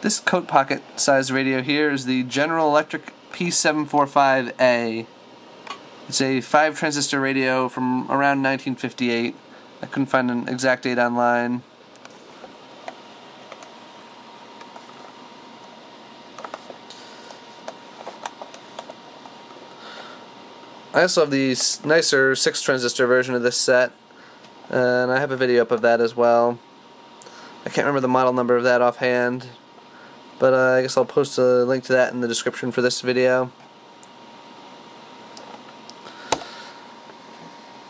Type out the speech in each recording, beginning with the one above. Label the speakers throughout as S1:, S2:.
S1: This coat pocket size radio here is the General Electric P-745A. It's a 5 transistor radio from around 1958. I couldn't find an exact date online. I also have the nicer 6 transistor version of this set, and I have a video up of that as well. I can't remember the model number of that offhand, but I guess I'll post a link to that in the description for this video.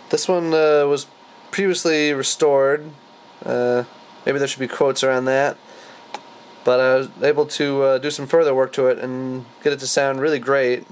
S1: This one was previously restored. Maybe there should be quotes around that. But I was able to do some further work to it and get it to sound really great.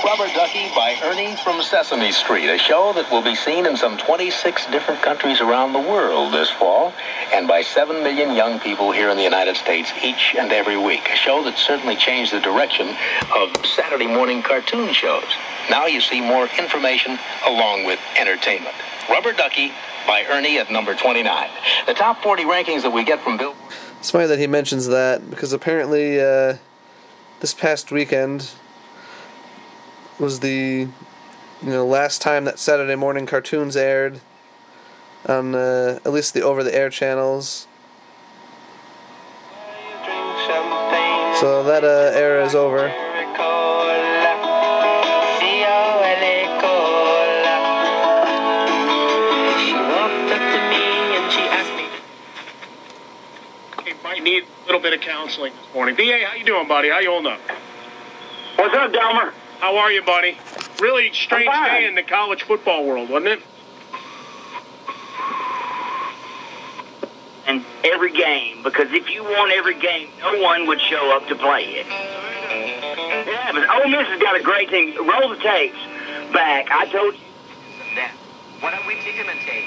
S2: Rubber Ducky by Ernie from Sesame Street, a show that will be seen in some 26 different countries around the world this fall, and by 7 million young people here in the United States each and every week. A show that certainly changed the direction of Saturday morning cartoon shows. Now you see more information along with entertainment. Rubber Ducky by Ernie at number 29. The top 40 rankings that we get from Bill.
S1: It's funny that he mentions that, because apparently this past weekend was the last time that Saturday morning cartoons aired on at least the over-the-air channels. So that era is over.
S3: Might need a little bit of counseling this morning. B.A., how you doing, buddy? How you holding up?
S4: What's up, Delmer?
S3: How are you, buddy? Really strange day in the college football world, wasn't it?
S4: And every game, because if you won every game, no one would show up to play it. Yeah, but Ole Miss has got a great team. Roll the tapes back. I told you that. Why don't we take them and tape?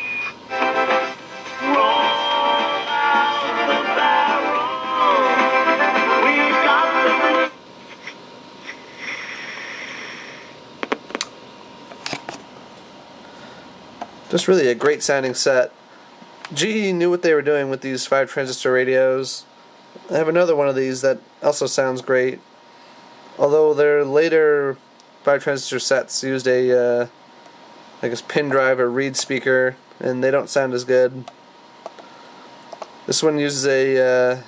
S1: Just really a great sounding set. GE knew what they were doing with these 5 transistor radios. I have another one of these that also sounds great. Although their later 5 transistor sets used a, I guess, pin drive or reed speaker, and they don't sound as good. This one uses a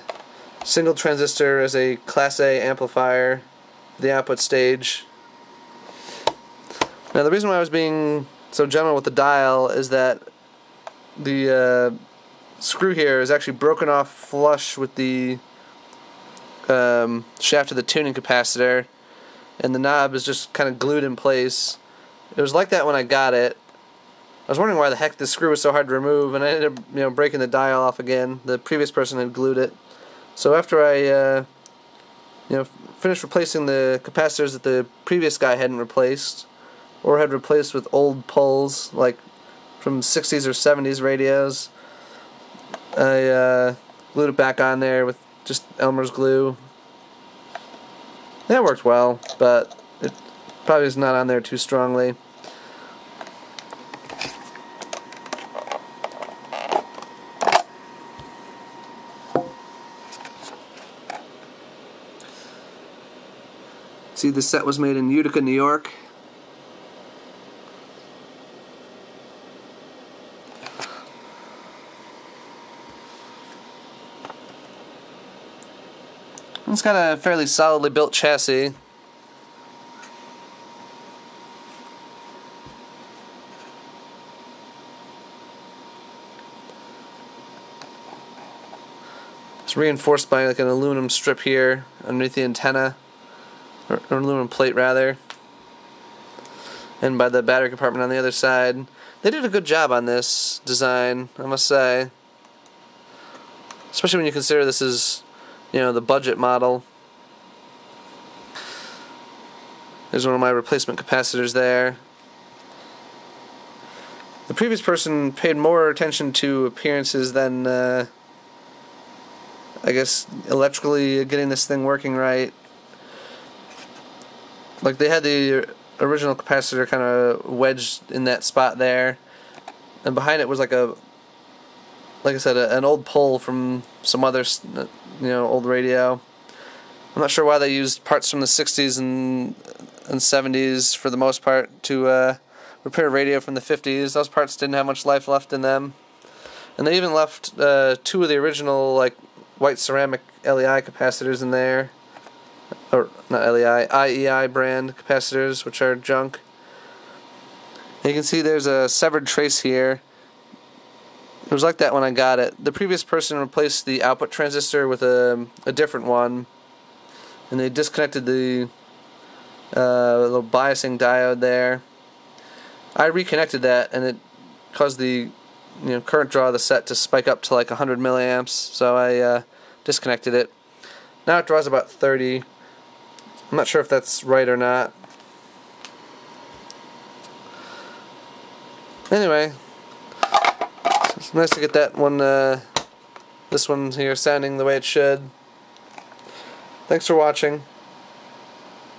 S1: single transistor as a Class A amplifier for the output stage. Now the reason why I was being so general with the dial is that the screw here is actually broken off flush with the shaft of the tuning capacitor, and the knob is just kind of glued in place. It was like that when I got it. I was wondering why the heck this screw was so hard to remove, and I ended up breaking the dial off again. The previous person had glued it. So after I finished replacing the capacitors that the previous guy hadn't replaced, or had replaced with old poles, like from 60s or 70s radios, I glued it back on there with just Elmer's glue. That worked well, but it probably is not on there too strongly. See, this set was made in Utica, New York. It's got a fairly solidly built chassis. It's reinforced by like an aluminum strip here underneath the antenna, or aluminum plate rather, and by the battery compartment on the other side. They did a good job on this design, I must say. Especially when you consider this is, the budget model. There's one of my replacement capacitors there. The previous person paid more attention to appearances than, I guess, electrically getting this thing working right. Like they had the original capacitor kind of wedged in that spot there, and behind it was like I said, an old pole from some other, old radio. I'm not sure why they used parts from the 60s and 70s for the most part to repair a radio from the 50s. Those parts didn't have much life left in them. And they even left 2 of the original white ceramic LEI capacitors in there. Or not LEI, IEI brand capacitors, which are junk. And you can see there's a severed trace here. It was like that when I got it. The previous person replaced the output transistor with a different one, and they disconnected the little biasing diode there. I reconnected that, and it caused the current draw of the set to spike up to like 100 milliamps, so I disconnected it. Now it draws about 30. I'm not sure if that's right or not. Anyway, it's nice to get that one, this one here sounding the way it should. Thanks for watching.